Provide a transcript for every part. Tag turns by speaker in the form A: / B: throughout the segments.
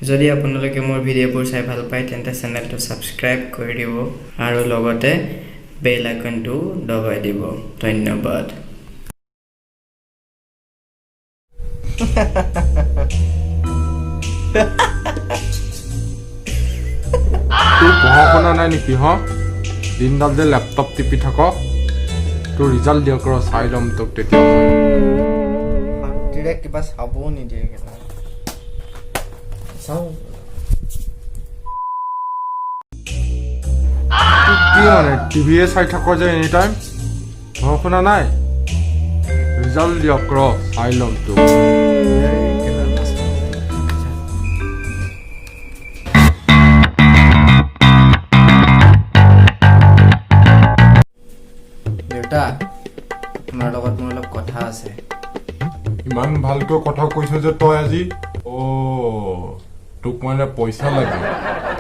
A: যদি আপোনালোকে মোৰ ভিডিঅ'বোৰ চাই ভাল পায় তেন্তে চেনেলটো ছাবস্ক্ৰাইব কৰি দিব আৰু লগতে বেল আইকনটো দবাই দিব ধন্যবাদ
B: তোৰ পঢ়া শুনা নাই নেকি দিনডাল যে লেপটপ টিপি থাক তোৰ ৰিজাল্ট দিয়ক ৰ চাই ল'ম তোক তেতিয়া
A: কিবা চাবও নিদিয়ে চাওঁ
B: কি মানে টিভিয়ে চাই থাক যে এনি টাইম পঢ়া শুনা নাই ৰিজাল্ট দিয়ক ৰ চাই ল'ম তোক
A: দেউতা তোমাৰ লগত মোৰ অলপ কথা আছে
B: ইমান ভালকৈ কথা কৈছ যে তই আজি তোক মানে পইচা লাগে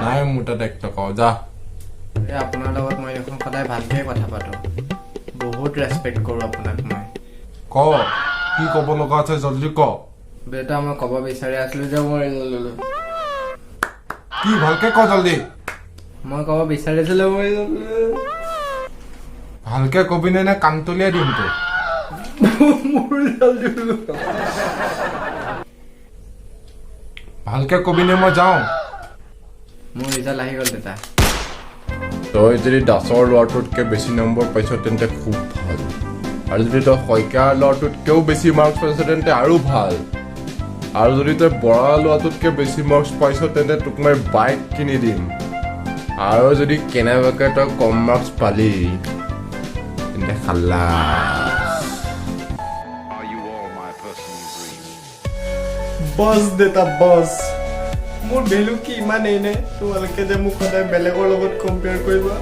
B: নাই মোৰ তাত 1 টকাও যা
A: আপোনাৰ লগত মই এখন সদায় ভালকৈ কথা পাতোঁ বহুত ৰেচপেক্ট কৰোঁ আপোনাক মই
B: ক কি ক'ব লগা আছে জলদি ক
A: দেউতা মই ক'ব বিচাৰি আছিলোঁ যে মই
B: কি ভালকে ক জলদি
A: মই ক'ব বিচাৰিছিলোঁ মই
B: ভালকে কবি নে কাণতলীয়াই দিম তোক ভালকে কবি নে মই যাওঁ
A: মোৰ ৰিজাল্ট আহি গ'ল দেউতা
B: তই যদি দাসৰ ল'ৰাটোতকৈ বেছি নম্বৰ পাইছ তেন্তে খুব ভাল আৰু যদি তই শইকীয়াৰ ল'ৰাটোতকৈও বেছি মাৰ্কছ পাইছ তেন্তে আৰু ভাল আৰু যদি তই বৰা ল'ৰাটোতকৈ বেছি মাৰ্কছ পাইছ তেন্তে তোক মই বাইক কিনি দিম আৰু যদি কেনেবাকৈ তই কম মাৰ্কছ পালি তেন্তে খালা
C: বছ দেতা বছ মোৰ ভেলু কি ইমানেই নে তোমালোকে যে মোক সদায় বেলেগৰ লগত কম্পেয়াৰ কৰিবা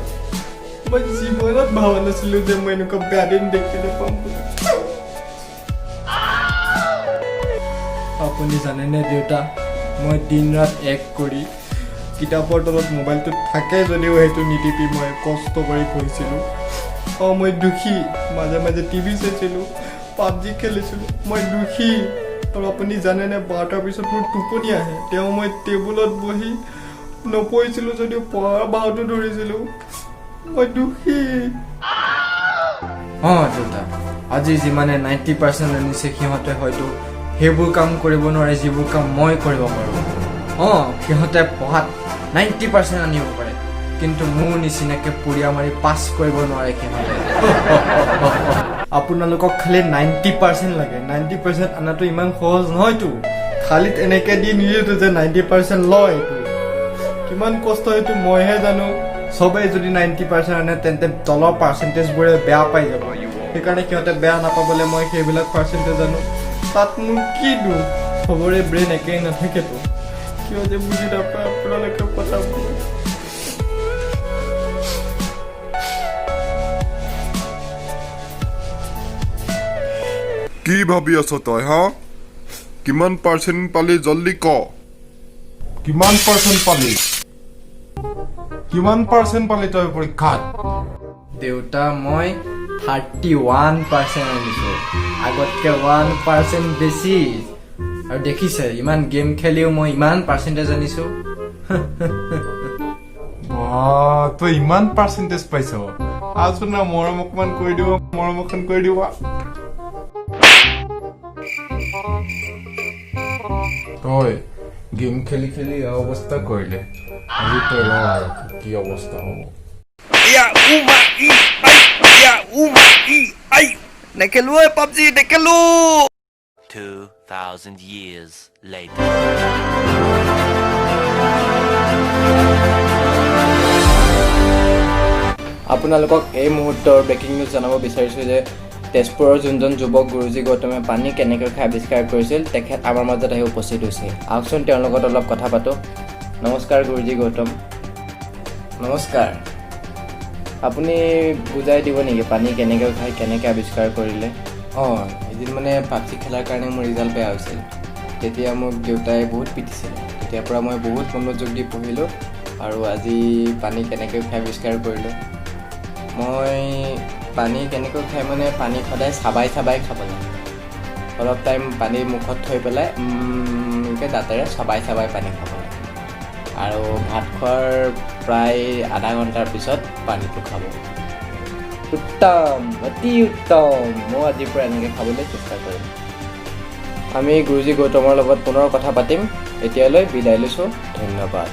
C: মই জীৱনত ভাবা নাছিলো যে মই এনেকুৱা বেয়া দিন দেখিলে পাম বুলি আপুনি জানেনে দেউতা মই দিন ৰাত এক কৰি কিতাপৰ তলত মোবাইলটোত থাকে যদিও সেইটো নিটিপি মই কষ্ট কৰি পঢ়িছিলোঁ মই দুখী মাজে মাজে টিভি চাইছিলোঁ পাবজি খেলিছিলোঁ মই দুখী আৰু আপুনি জানেনে 12টাৰ পিছত মোৰ টোপনি আহে তেওঁ মই টেবুলত বহি নপঢ়িছিলোঁ যদিও পঢ়াৰ বাহুটো ধৰিছিলোঁ মই দুখী
A: দেউতা আজি যিমানে 90% আনিছে সিহঁতে হয়তো সেইবোৰ কাম কৰিব নোৱাৰে যিবোৰ কাম মই কৰিব পাৰোঁ সিহঁতে পঢ়াত 90% আনিব পাৰে কিন্তু মোৰ নিচিনাকৈ পুৰিয়া মাৰি পাছ কৰিব নোৱাৰে সিহঁতে
C: আপোনালোকক খালি 90% লাগে 90% আনাটো ইমান সহজ নহয়তো খালি এনেকৈ দি নিদিয়েতো যে 90% লয় এইটো কিমান কষ্ট সেইটো মইহে জানো চবেই যদি 90% আনে তেন্তে তলৰ পাৰ্চেণ্টেজবোৰে বেয়া পাই যাব সেইকাৰণে সিহঁতে বেয়া নাপাবলৈ মই সেইবিলাক পাৰ্চেণ্টেজ জানো তাত মোৰ কি দুখ চবৰে ব্ৰেইন একেই নাথাকেতো কিয় যে বুজি নাপায় আপোনালোকে কথাবোৰ
D: কি ভাবি আছ তই কিমান পাৰ্চেণ্ট পালি জলদি ক
B: কিমান পাৰ্চেণ্ট পালি তই পৰীক্ষাত
A: দেউতা মই 31% আনিছোঁ আগতকৈ 1% বেছি আৰু দেখিছে ইমান গেম খেলিও মই ইমান পাৰ্চেণ্টেজ আনিছোঁ
B: তই ইমান পাৰ্চেণ্টেজ পাইছ আছো না মৰম অকমান কৰি দিব মৰম অকণ কৰি দিব তই গেম খেলি খেলি অৱস্থা কৰিলে আজি তই ৰ আৰু কি অৱস্থা হ'ব
E: নেখেলো পাবজি নেখেলো 2000 years later
A: আপোনালোকক এই মুহূৰ্তৰ ব্ৰেকিং নিউজ জনাব বিচাৰিছোঁ যে তেজপুৰৰ যোনজন যুৱক গুৰুজী গৌতমে পানী কেনেকৈ খাই আৱিষ্কাৰ কৰিছিল তেখেত আমাৰ মাজত আহি উপস্থিত হৈছে আহকচোন তেওঁৰ লগত অলপ কথা পাতোঁ নমস্কাৰ গুৰুজী গৌতম নমস্কাৰ আপুনি বুজাই দিব নেকি পানী কেনেকৈ খাই কেনেকৈ আৱিষ্কাৰ কৰিলে এদিন মানে পাবজি খেলাৰ কাৰণে মোৰ ৰিজাল্ট বেয়া হৈছিল তেতিয়া মোক দেউতাই বহুত পিটিছিল তেতিয়াৰ পৰা মই বহুত মনোযোগ দি পঢ়িলোঁ আৰু আজি পানী কেনেকৈ খাই আৱিষ্কাৰ কৰিলোঁ মই পানী কেনেকৈ খাই মানে পানী সদায় চাবাই চাবাই খাব লাগে অলপ টাইম পানী মুখত থৈ পেলাই এনেকৈ দাঁতেৰে চাবাই চাবাই পানী খাব লাগে আৰু ভাত খোৱাৰ প্ৰায় আধা ঘণ্টাৰ পিছত পানীটো খাব উত্তম অতি উত্তম মই আজিৰ পৰা এনেকৈ খাবলৈ চেষ্টা কৰিম আমি গুৰুজী গৌতমৰ লগত পুনৰ কথা পাতিম এতিয়ালৈ বিদায় লৈছোঁ ধন্যবাদ